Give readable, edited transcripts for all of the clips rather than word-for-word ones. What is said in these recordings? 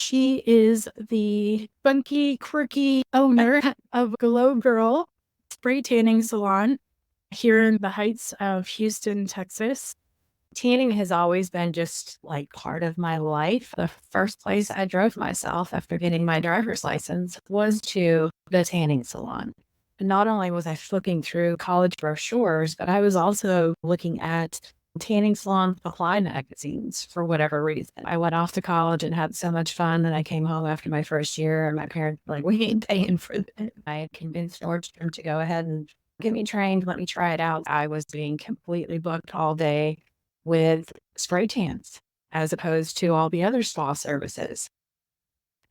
She is the funky, quirky owner of Glow Girl spray tanning salon here in the heights of Houston, Texas. Tanning has always been just like part of my life. The first place I drove myself after getting my driver's license was to the tanning salon. Not only was I flipping through college brochures, but I was also looking at tanning salon supply magazines for whatever reason. I went off to college and had so much fun that I came home after my first year and my parents were like, we ain't paying for this. I convinced Nordstrom to go ahead and get me trained, let me try it out. I was being completely booked all day with spray tans as opposed to all the other spa services.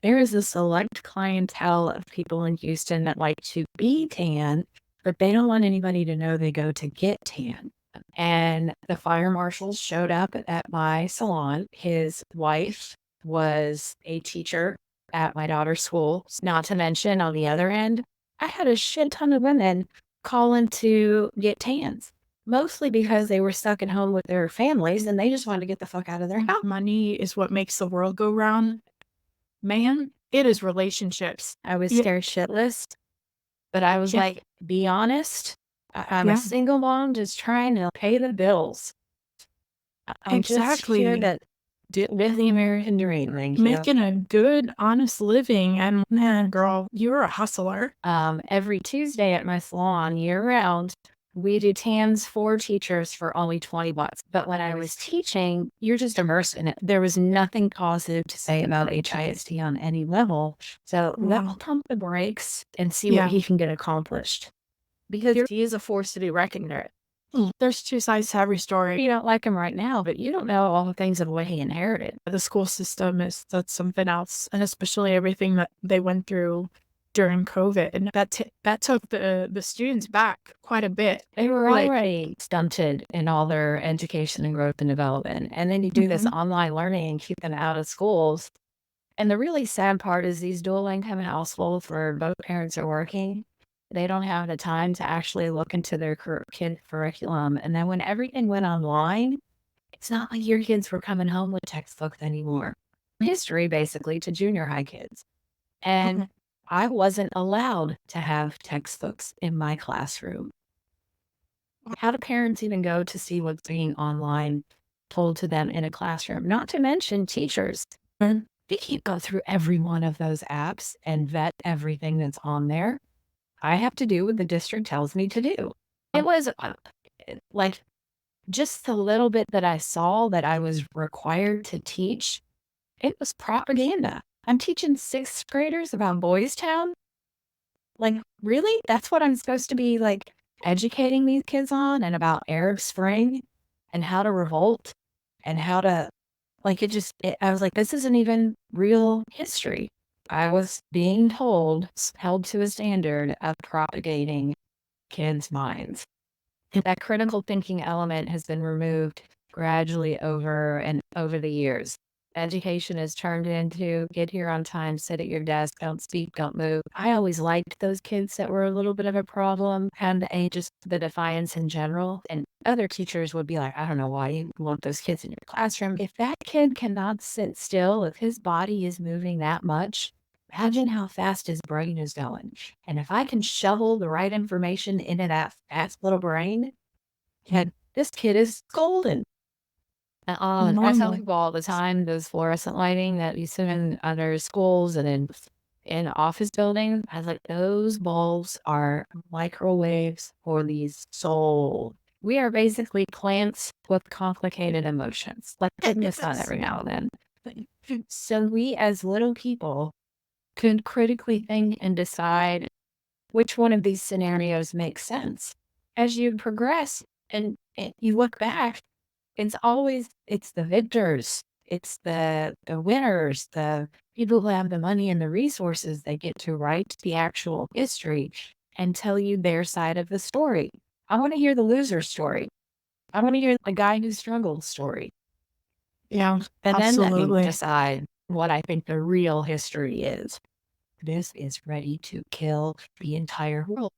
There is a select clientele of people in Houston that like to be tan, but they don't want anybody to know they go to get tan. And the fire marshal showed up at my salon. His wife was a teacher at my daughter's school. Not to mention, on the other end, I had a shit ton of women calling to get tans, mostly because they were stuck at home with their families and they just wanted to get the fuck out of their house. Money is what makes the world go round. Man, it is relationships. I was scared shitless, but I was like, be honest. I'm a single mom just trying to pay the bills. I'm just here to live the American dream. Making a good, honest living. And man, girl, you're a hustler. Every Tuesday at my salon, year round, we do tans for teachers for only $20. But when I was teaching, you're just immersed in it. There was nothing positive to say about HIST on any level. So let's pump the brakes and see what he can get accomplished. Because he is a force to be reckoned with. There's two sides to every story. You don't like him right now, but you don't know all the things of what he inherited. The school system that's something else, and especially everything that they went through during COVID, and that took the students back quite a bit. They were already stunted in all their education and growth and development, and then you do this online learning and keep them out of schools. And the really sad part is these dual income households where both parents are working, they don't have the time to actually look into their kid curriculum. And then when everything went online, it's not like your kids were coming home with textbooks anymore. History, basically, to junior high kids. And I wasn't allowed to have textbooks in my classroom. How do parents even go to see what's being online told to them in a classroom? Not to mention teachers. They can't go through every one of those apps and vet everything that's on there. I have to do what the district tells me to do. It was like just the little bit that I saw that I was required to teach. It was propaganda. I'm teaching sixth graders about Boys Town. Like, really? That's what I'm supposed to be like educating these kids on, and about Arab Spring and how to revolt and how to I was like, this isn't even real history. I was being told, held to a standard of propagating kids' minds. That critical thinking element has been removed gradually over the years. Education is turned into get here on time, sit at your desk, don't speak, don't move. I always liked those kids that were a little bit of a problem, and just the defiance in general. And other teachers would be like, I don't know why you want those kids in your classroom. If that kid cannot sit still, if his body is moving that much, imagine how fast his brain is going. And if I can shovel the right information into that fast little brain, this kid is golden. I tell people all the time, those fluorescent lighting that you see in other schools and in office buildings, I was like, those bulbs are microwaves for the soul. We are basically plants with complicated emotions. Like hitting the sun every now and then. So we as little people could critically think and decide which one of these scenarios makes sense. As you progress and you look back, it's the victors, it's the winners, the people who have the money and the resources. They get to write the actual history and tell you their side of the story. I want to hear the loser story. I want to hear the guy who struggled story. Yeah, and absolutely. Then let me decide what I think the real history is. This is ready to kill the entire world.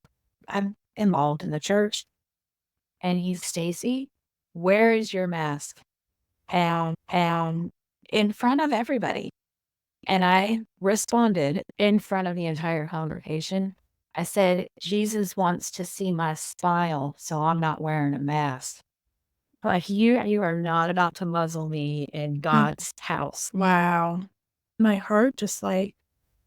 I'm involved in the church, and he's Stacey. Where is your mask? And in front of everybody. And I responded in front of the entire congregation. I said, Jesus wants to see my smile, so I'm not wearing a mask. Like you are not about to muzzle me in God's house. Wow. My heart just like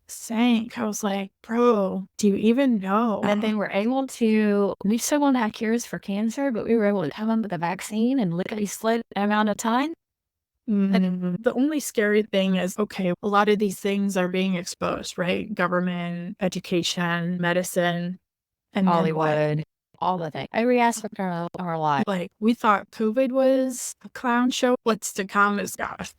sank. I was like, bro, do you even know? And they were able to, we still don't have cures for cancer, but we were able to tell them the vaccine in lickety split amount of time. The only scary thing is, okay, a lot of these things are being exposed, right? Government, education, medicine, and Hollywood, all the things. Every aspect of our life. like we thought COVID was a clown show. What's to come is gosh.